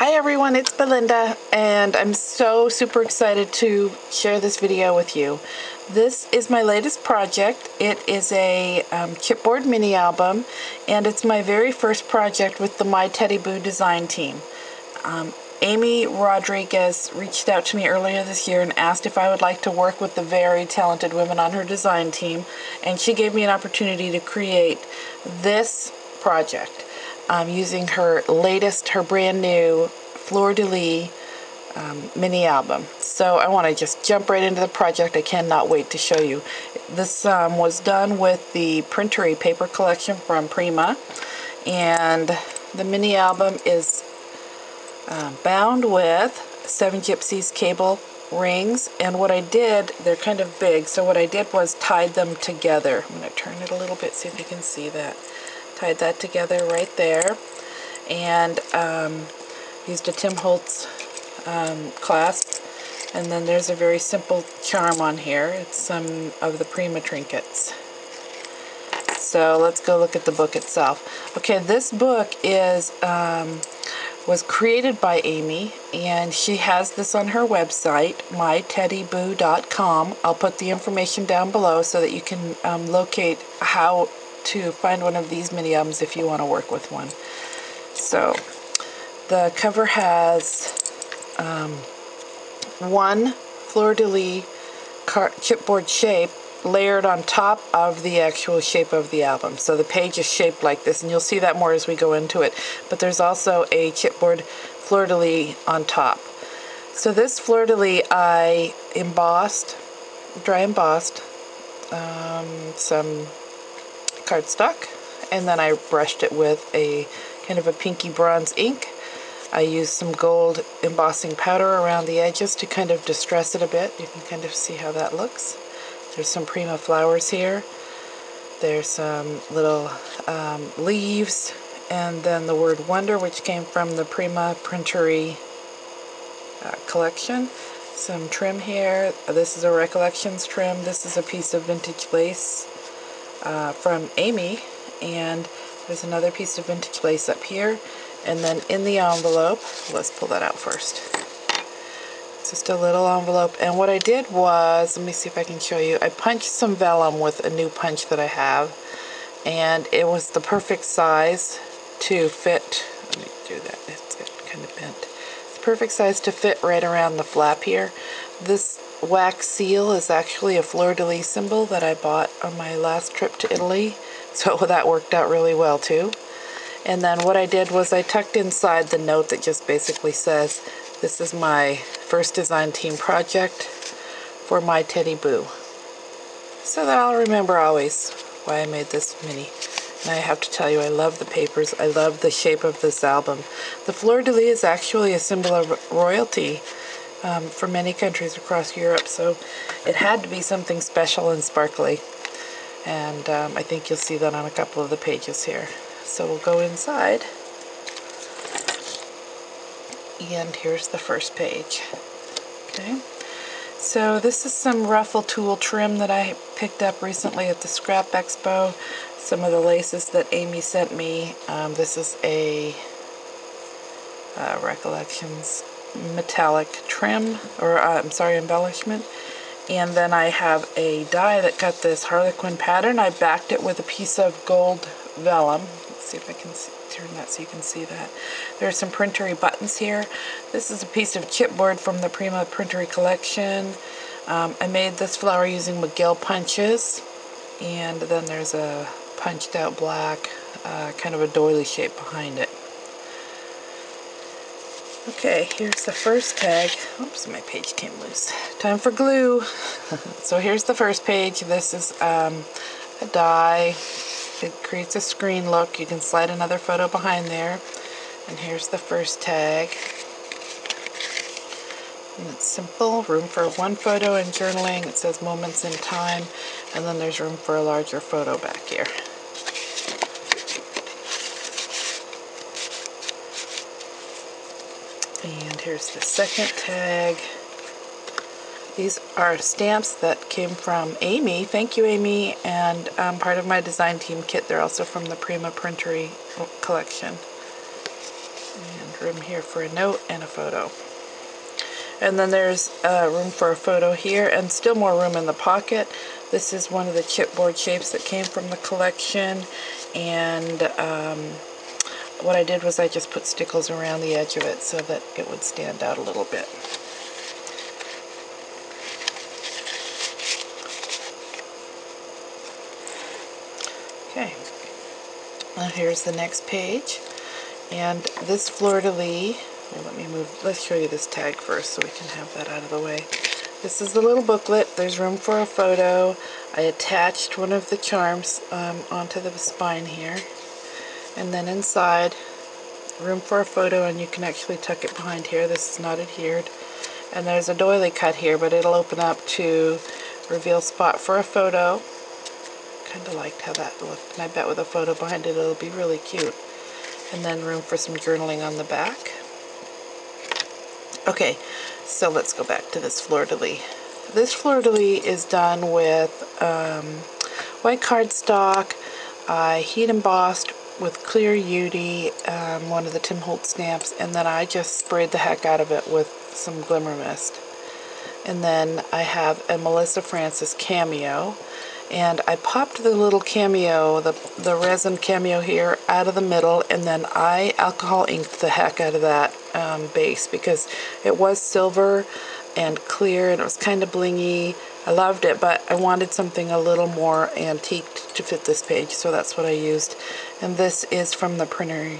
Hi everyone, it's Belinda, and I'm so super excited to share this video with you. This is my latest project. It is a chipboard mini album, and it's my very first project with the My Teddy Boo design team. Amy Rodriguez reached out to me earlier this year and asked if I would like to work with the very talented women on her design team, and she gave me an opportunity to create this project. Using her brand new fleur-de-lis mini album. So I want to just jump right into the project. I cannot wait to show you. This was done with the Printery paper collection from Prima, and the mini album is bound with 7 Gypsies cable rings, and what I did, they're kind of big, so what I did was tied them together. I'm going to turn it a little bit, see if you can see that. Tied that together right there, and used a Tim Holtz clasp, and then there's a very simple charm on here. It's some of the Prima trinkets. So let's go look at the book itself. Okay, this book is was created by Amy, and she has this on her website, myteddyboo.com. I'll put the information down below so that you can locate how to find one of these mini albums if you want to work with one. So the cover has one fleur-de-lis chipboard shape layered on top of the actual shape of the album. So the page is shaped like this, and you'll see that more as we go into it. But there's also a chipboard fleur-de-lis on top. So this fleur-de-lis I dry embossed some cardstock, and then I brushed it with a kind of a pinky bronze ink. I used some gold embossing powder around the edges to kind of distress it a bit. You can kind of see how that looks. There's some Prima flowers here. There's some little leaves, and then the word wonder, which came from the Prima Printery collection. Some trim here. This is a Recollections trim. This is a piece of vintage lace from Amy, and there's another piece of vintage lace up here, and then in the envelope, let's pull that out first. It's just a little envelope, and what I did was, let me see if I can show you, I punched some vellum with a new punch that I have, and it was the perfect size to fit. Let me do that, it's kind of bent. It's the perfect size to fit right around the flap here. This wax seal is actually a fleur-de-lis symbol that I bought on my last trip to Italy, so that worked out really well too. And then what I did was I tucked inside the note that just basically says, this is my first design team project for My Teddy Boo, so that I'll remember always why I made this mini. And I have to tell you, I love the papers. I love the shape of this album. The fleur-de-lis is actually a symbol of royalty for many countries across Europe, so it had to be something special and sparkly, and I think you'll see that on a couple of the pages here. So we'll go inside, and here's the first page. Okay, so this is some ruffle tool trim that I picked up recently at the Scrap Expo. Some of the laces that Amy sent me. This is a Recollections metallic trim, or embellishment. And then I have a die that got this Harlequin pattern. I backed it with a piece of gold vellum. Let's see if I can turn that so you can see that. There are some Printery buttons here. This is a piece of chipboard from the Prima Printery collection. I made this flower using McGill punches, and then there's a punched out black kind of a doily shape behind it. Okay, here's the first tag. Oops, my page came loose. Time for glue. So here's the first page. This is a die. It creates a screen look. You can slide another photo behind there. And here's the first tag. And it's simple. Room for one photo and journaling. It says moments in time. And then there's room for a larger photo back here. And here's the second tag. These are stamps that came from Amy. Thank you, Amy, and part of my design team kit. They're also from the Prima Printery collection. And room here for a note and a photo. And then there's room for a photo here and still more room in the pocket. This is one of the chipboard shapes that came from the collection. And what I did was I just put stickles around the edge of it so that it would stand out a little bit. Okay, now here's the next page. And this fleur-de-lis, let's show you this tag first so we can have that out of the way. This is the little booklet. There's room for a photo. I attached one of the charms onto the spine here. And then inside, room for a photo, and you can actually tuck it behind here. This is not adhered. And there's a doily cut here, but it'll open up to reveal spot for a photo. Kind of liked how that looked, and I bet with a photo behind it, it'll be really cute. And then room for some journaling on the back. Okay, so let's go back to this fleur-de-lis. This fleur-de-lis is done with white cardstock. I heat embossed with clear UD, one of the Tim Holtz stamps, and then I just sprayed the heck out of it with some glimmer mist. And then I have a Melissa Francis cameo. And I popped the little cameo, the resin cameo here, out of the middle, and then I alcohol inked the heck out of that base because it was silver and clear and it was kind of blingy. I loved it, but I wanted something a little more antique to fit this page, so that's what I used. And this is from the printer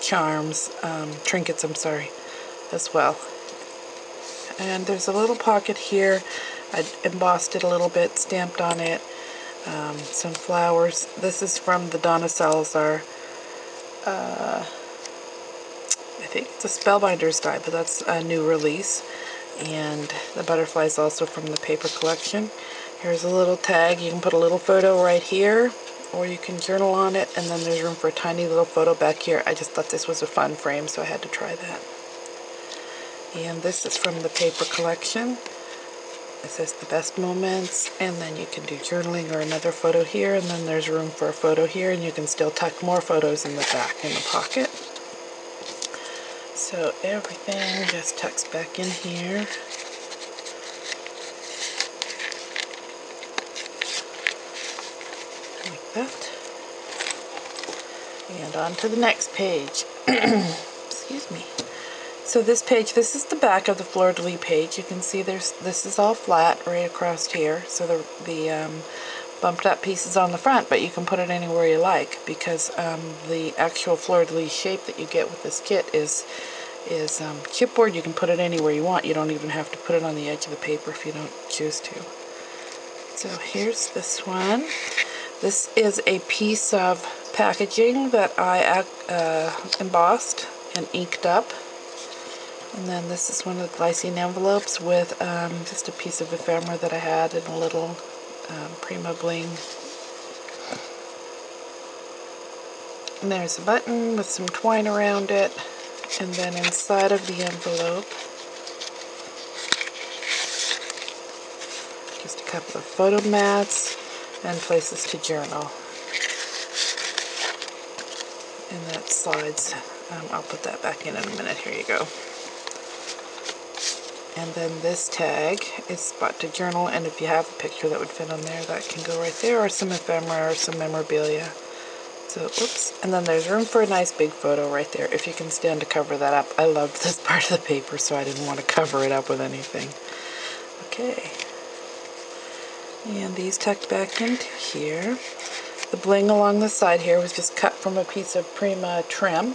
charms, trinkets, I'm sorry, as well. And there's a little pocket here. I embossed it a little bit, stamped on it. Some flowers. This is from the Donna Salazar. I think it's a Spellbinders die, but that's a new release. And the butterfly is also from the paper collection. Here's a little tag. You can put a little photo right here, or you can journal on it, and then there's room for a tiny little photo back here. I just thought this was a fun frame, so I had to try that. And this is from the paper collection. It says the best moments, and then you can do journaling or another photo here, and then there's room for a photo here, and you can still tuck more photos in the back in the pocket. So everything just tucks back in here. Like that. And on to the next page. Excuse me. So this page, this is the back of the fleur-de-lis page. You can see this is all flat right across here. So the bumped up piece is on the front, but you can put it anywhere you like because the actual fleur-de-lis shape that you get with this kit is chipboard. You can put it anywhere you want. You don't even have to put it on the edge of the paper if you don't choose to. So here's this one. This is a piece of packaging that I embossed and inked up. And then this is one of the glycine envelopes with just a piece of ephemera that I had in a little Prima bling. And there's a button with some twine around it. And then inside of the envelope, just a couple of photo mats and places to journal. And that slides. I'll put that back in a minute. Here you go. And then this tag is spot to journal, and if you have a picture that would fit on there, that can go right there, or some ephemera or some memorabilia. So, oops. And then there's room for a nice big photo right there, if you can stand to cover that up. I loved this part of the paper, so I didn't want to cover it up with anything. Okay. And these tucked back into here. The bling along the side here was just cut from a piece of Prima trim.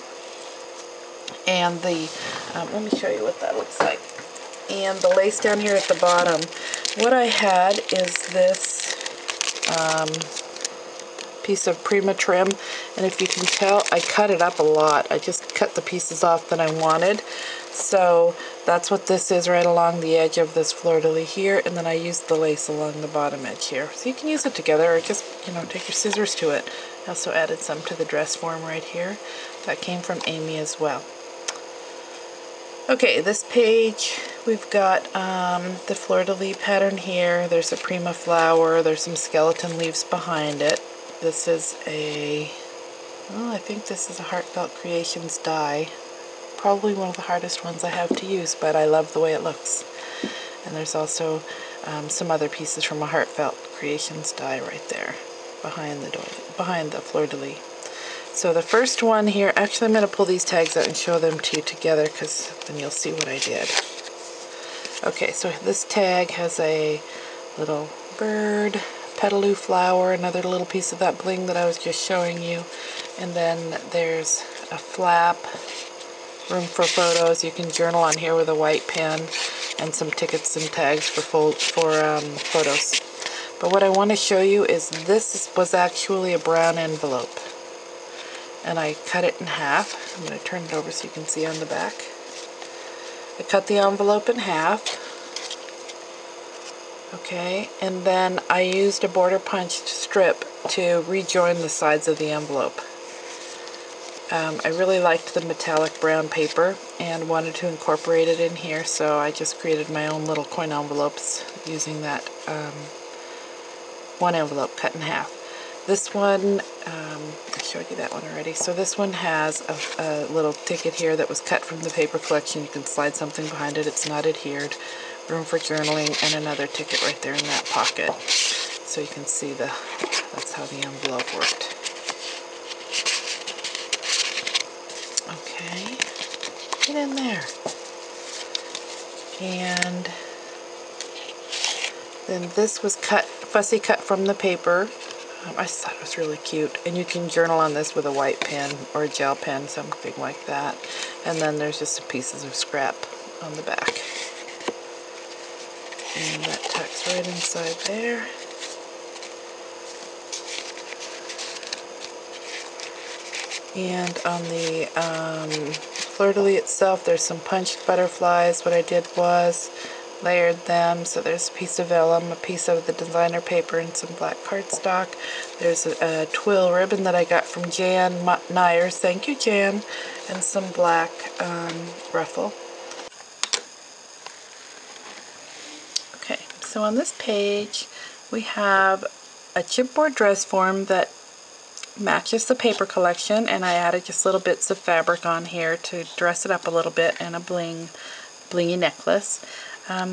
And the, let me show you what that looks like. And the lace down here at the bottom. What I had is this piece of Prima trim, and if you can tell, I cut it up a lot. I just cut the pieces off that I wanted. So that's what this is right along the edge of this fleur-de-lis here, and then I used the lace along the bottom edge here. So you can use it together, or just, take your scissors to it. I also added some to the dress form right here. That came from Amy as well. Okay, this page, we've got the fleur-de-lis pattern here. There's a Prima flower. There's some skeleton leaves behind it. This is I think this is a Heartfelt Creations die. probably one of the hardest ones I have to use, but I love the way it looks. And there's also some other pieces from a Heartfelt Creations die right there behind the fleur-de-lis. So the first one here, actually I'm going to pull these tags out and show them to you together because then you'll see what I did. Okay, so this tag has a little bird, petaloo flower, another little piece of that bling that I was just showing you, and then there's a flap, room for photos. You can journal on here with a white pen, and some tickets and tags for photos. But what I want to show you is this was actually a brown envelope, and I cut it in half. I'm going to turn it over so you can see on the back. I cut the envelope in half, okay, and then I used a border punched strip to rejoin the sides of the envelope. I really liked the metallic brown paper and wanted to incorporate it in here, so I just created my own little coin envelopes using that one envelope cut in half. This one, I showed you that one already. So this one has a little ticket here that was cut from the paper collection. You can slide something behind it. It's not adhered. Room for journaling, and another ticket right there in that pocket. So you can see that's how the envelope worked. Okay, get in there. And then this was fussy cut from the paper. I just thought it was really cute. And you can journal on this with a white pen or a gel pen, something like that. And then there's just some pieces of scrap on the back. And that tucks right inside there. And on the fleur-de-lis itself, there's some punched butterflies. What I did was layered them. So there's a piece of vellum, a piece of the designer paper, and some black cardstock. There's a twill ribbon that I got from Jan Nyers. Thank you, Jan. And some black ruffle. Okay, so on this page, we have a chipboard dress form that matches the paper collection, and I added just little bits of fabric on here to dress it up a little bit, and a blingy necklace.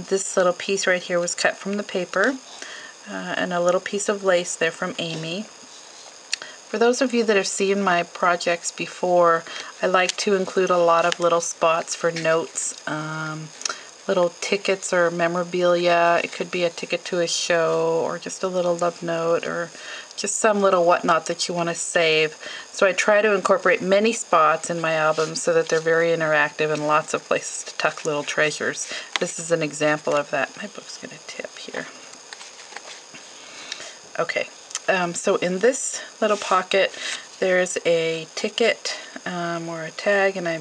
This little piece right here was cut from the paper, and a little piece of lace there from Amy. For those of you that have seen my projects before, I like to include a lot of little spots for notes, little tickets or memorabilia. It could be a ticket to a show, or just a little love note, or just some little whatnot that you want to save. So I try to incorporate many spots in my albums so that they're very interactive and lots of places to tuck little treasures. This is an example of that. My book's going to tip here. Okay, so in this little pocket there's a ticket or a tag, and I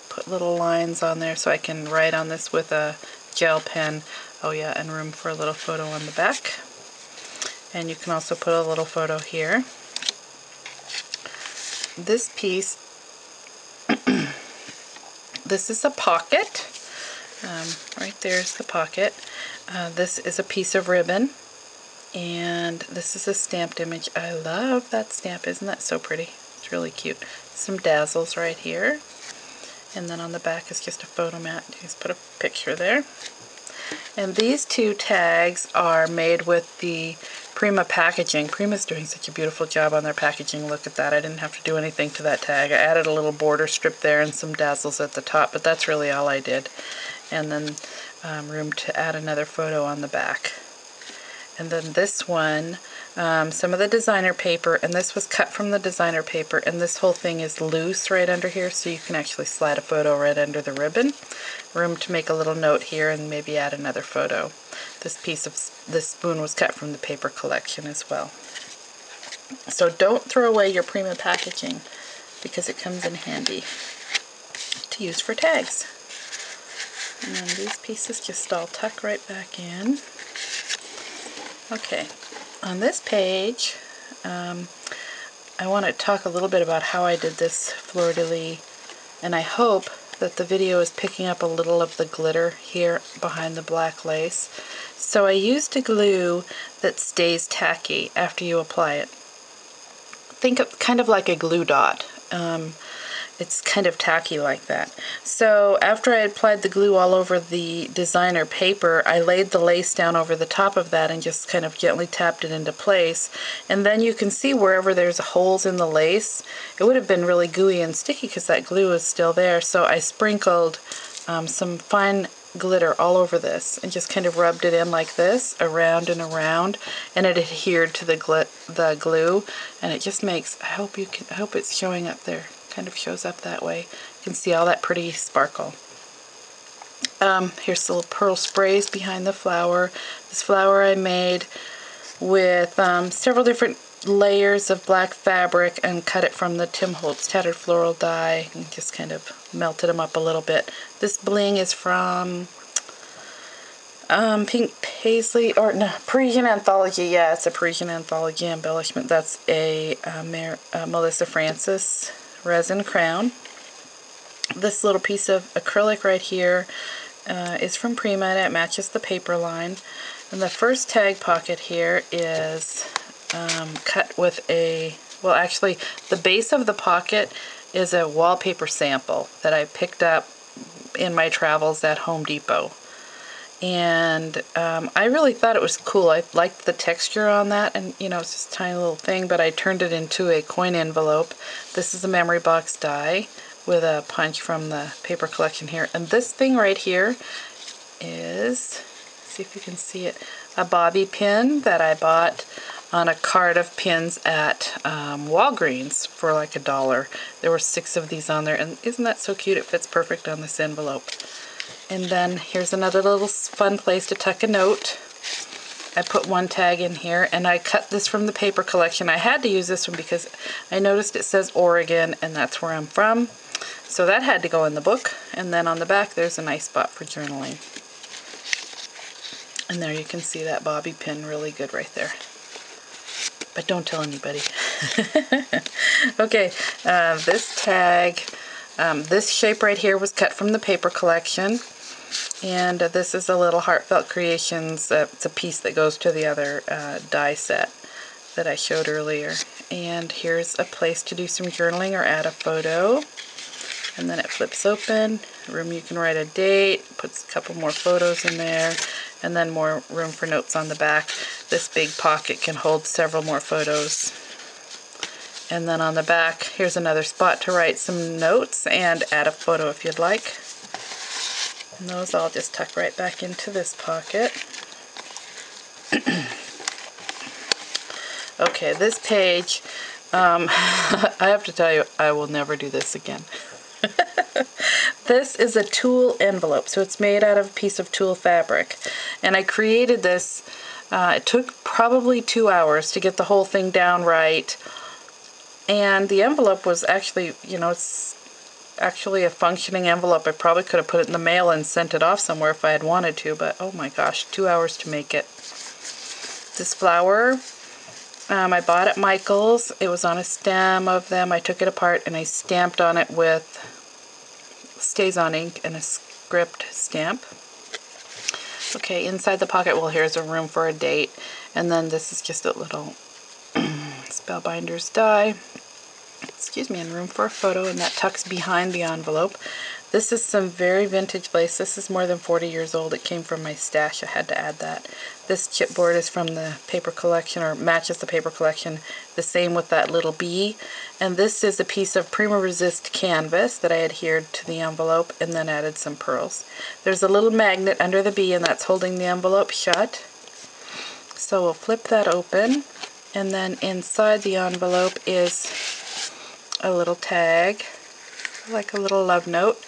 put little lines on there so I can write on this with a gel pen. Oh yeah, and room for a little photo on the back. And you can also put a little photo here. This piece, this is a pocket. Right there's the pocket. This is a piece of ribbon. And this is a stamped image. I love that stamp. Isn't that so pretty? It's really cute. Some dazzles right here. And then on the back is just a photo mat. Just put a picture there. And these two tags are made with the Prima packaging. Prima's doing such a beautiful job on their packaging. Look at that. I didn't have to do anything to that tag. I added a little border strip there and some dazzles at the top, but that's really all I did. And then room to add another photo on the back. And then this one, some of the designer paper, and this was cut from the designer paper, and this whole thing is loose right under here, so you can actually slide a photo right under the ribbon. Room to make a little note here and maybe add another photo. This spoon was cut from the paper collection as well. So don't throw away your Prima packaging, because it comes in handy to use for tags. And then these pieces just all tuck right back in. Okay, on this page, I want to talk a little bit about how I did this fleur-de-lis, and I hope that the video is picking up a little of the glitter here behind the black lace. So I used a glue that stays tacky after you apply it. Think of kind of like a glue dot. it's kind of tacky like that. So after I applied the glue all over the designer paper, I laid the lace down over the top of that and just kind of gently tapped it into place. And then you can see wherever there's holes in the lace, it would have been really gooey and sticky because that glue is still there. So I sprinkled some fine glitter all over this and just kind of rubbed it in like this, around and around, and it adhered to the glue, and it just makes, I hope it's showing up there. Kind of shows up that way. You can see all that pretty sparkle. Here's the little pearl sprays behind the flower. This flower I made with several different layers of black fabric and cut it from the Tim Holtz tattered floral die and just kind of melted them up a little bit. This bling is from Pink Paisley, or no, Parisian Anthology. Yeah, it's a Parisian Anthology embellishment. That's a Melissa Francis resin crown. This little piece of acrylic right here is from Prima, and it matches the paper line. And the first tag pocket here is cut with well, actually, the base of the pocket is a wallpaper sample that I picked up in my travels at Home Depot. And I really thought it was cool. I liked the texture on that, and you know, it's just a tiny little thing, but I turned it into a coin envelope. This is a memory box die with a punch from the paper collection here. And this thing right here is, see if you can see it, a bobby pin that I bought on a cart of pins at Walgreens for like $1. There were 6 of these on there, and isn't that so cute? It fits perfect on this envelope. And then here's another little fun place to tuck a note. I put one tag in here, and I cut this from the paper collection. I had to use this one because I noticed it says Oregon, and that's where I'm from. So that had to go in the book. And then on the back, there's a nice spot for journaling. And there you can see that bobby pin really good right there. But don't tell anybody. Okay, this tag, this shape right here was cut from the paper collection. And this is a little Heartfelt Creations. It's a piece that goes to the other die set that I showed earlier. And here's a place to do some journaling or add a photo. And then it flips open. Room you can write a date, puts a couple more photos in there, and then more room for notes on the back. This big pocket can hold several more photos. And then on the back, here's another spot to write some notes and add a photo if you'd like. And those I'll just tuck right back into this pocket. Okay, this page, I have to tell you, I will never do this again. This is a tulle envelope, so it's made out of a piece of tulle fabric. And I created this, it took probably 2 hours to get the whole thing down right. And the envelope was actually, you know, it's actually a functioning envelope. I probably could have put it in the mail and sent it off somewhere if I had wanted to, but oh my gosh, 2 hours to make it. This flower, I bought at Michael's. It was on a stem of them. I took it apart and I stamped on it with StazOn ink and a script stamp. Okay, inside the pocket, well, here's a room for a date, and then this is just a little Spellbinders die. Excuse me, and room for a photo, and that tucks behind the envelope. This is some very vintage lace. This is more than 40 years old. It came from my stash. I had to add that. This chipboard is from the paper collection, or matches the paper collection. The same with that little bee. And this is a piece of Prima Resist canvas that I adhered to the envelope and then added some pearls. There's a little magnet under the bee, and that's holding the envelope shut. So we'll flip that open, and then inside the envelope is a little tag, like a little love note,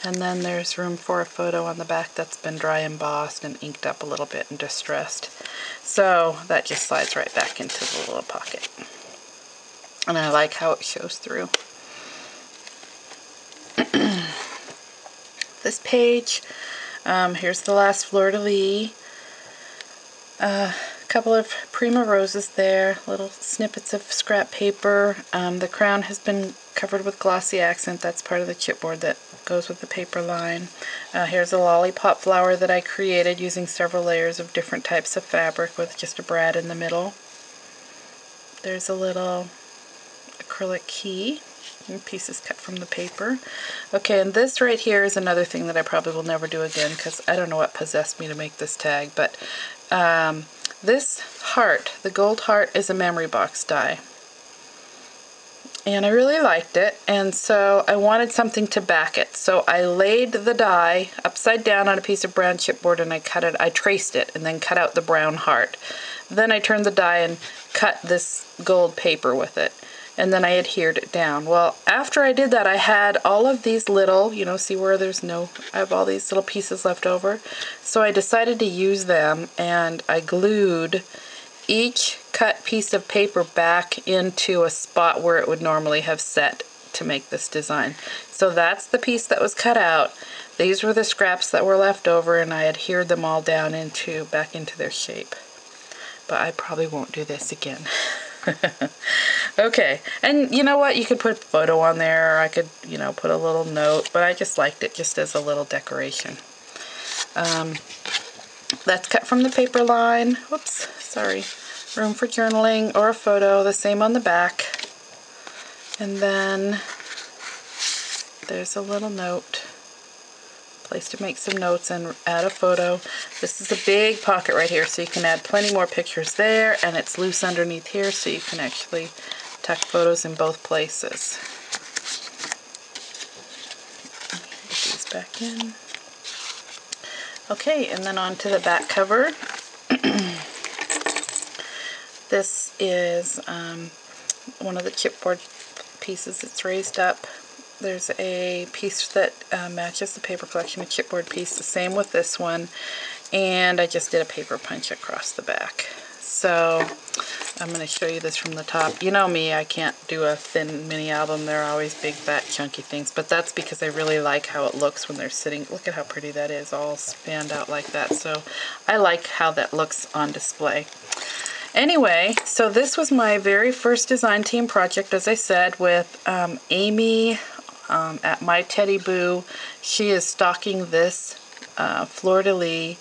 and then there's room for a photo on the back that's been dry embossed and inked up a little bit and distressed. So that just slides right back into the little pocket. And I like how it shows through. This page, here's the last fleur-de-lis. A couple of Prima roses there, little snippets of scrap paper. The crown has been covered with glossy accent. That's part of the chipboard that goes with the paper line. Here's a lollipop flower that I created using several layers of different types of fabric with just a brad in the middle. There's a little acrylic key. pieces cut from the paper. Okay, and this right here is another thing that I probably will never do again because I don't know what possessed me to make this tag, but this heart, the gold heart, is a memory box die. And I really liked it, and so I wanted something to back it. So I laid the die upside down on a piece of brown chipboard and I traced it and then cut out the brown heart. Then I turned the die and cut this gold paper with it. And then I adhered it down. Well, after I did that, I had all of these little, see where I have all these little pieces left over. So I decided to use them, and I glued each cut piece of paper back into a spot where it would normally have set to make this design. So that's the piece that was cut out. These were the scraps that were left over, and I adhered them all down back into their shape. But I probably won't do this again. Okay, and you know what? You could put a photo on there, or I could, put a little note, but I just liked it just as a little decoration. That's cut from the paper line. Whoops, sorry. Room for journaling or a photo, the same on the back. And then there's a little note. Place to make some notes and add a photo. This is a big pocket right here, so you can add plenty more pictures there, and it's loose underneath here, so you can actually tuck photos in both places. Put these back in. Okay, and then on to the back cover. This is one of the chipboard pieces that's raised up. There's a piece that matches the paper collection, a chipboard piece, the same with this one, and I just did a paper punch across the back. So I'm going to show you this from the top. You know me, I can't do a thin mini album. They're always big, fat, chunky things, but that's because I really like how it looks when they're sitting. Look at how pretty that is, all spanned out like that. So I like how that looks on display. Anyway, so this was my very first design team project, as I said, with Amy at My Teddy Boo. She is stocking this fleur-de-lis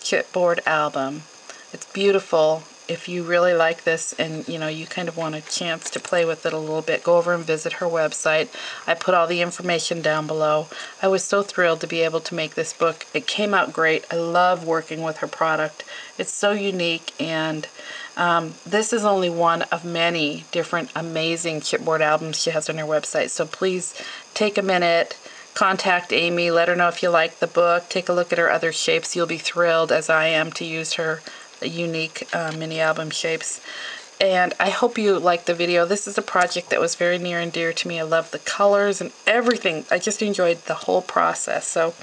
chipboard album. It's beautiful. If you really like this and you kind of want a chance to play with it a little bit, go over and visit her website. I put all the information down below. I was so thrilled to be able to make this book. It came out great. I love working with her product. It's so unique, and this is only one of many different amazing chipboard albums she has on her website. So please take a minute, contact Amy, let her know if you like the book, take a look at her other shapes. You'll be thrilled, as I am, to use her unique mini album shapes. And I hope you like the video. This is a project that was very near and dear to me. I love the colors and everything. I just enjoyed the whole process. So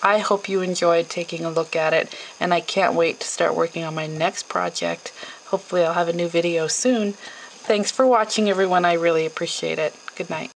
I hope you enjoyed taking a look at it, and I can't wait to start working on my next project. Hopefully I'll have a new video soon. Thanks for watching, everyone. I really appreciate it. Good night.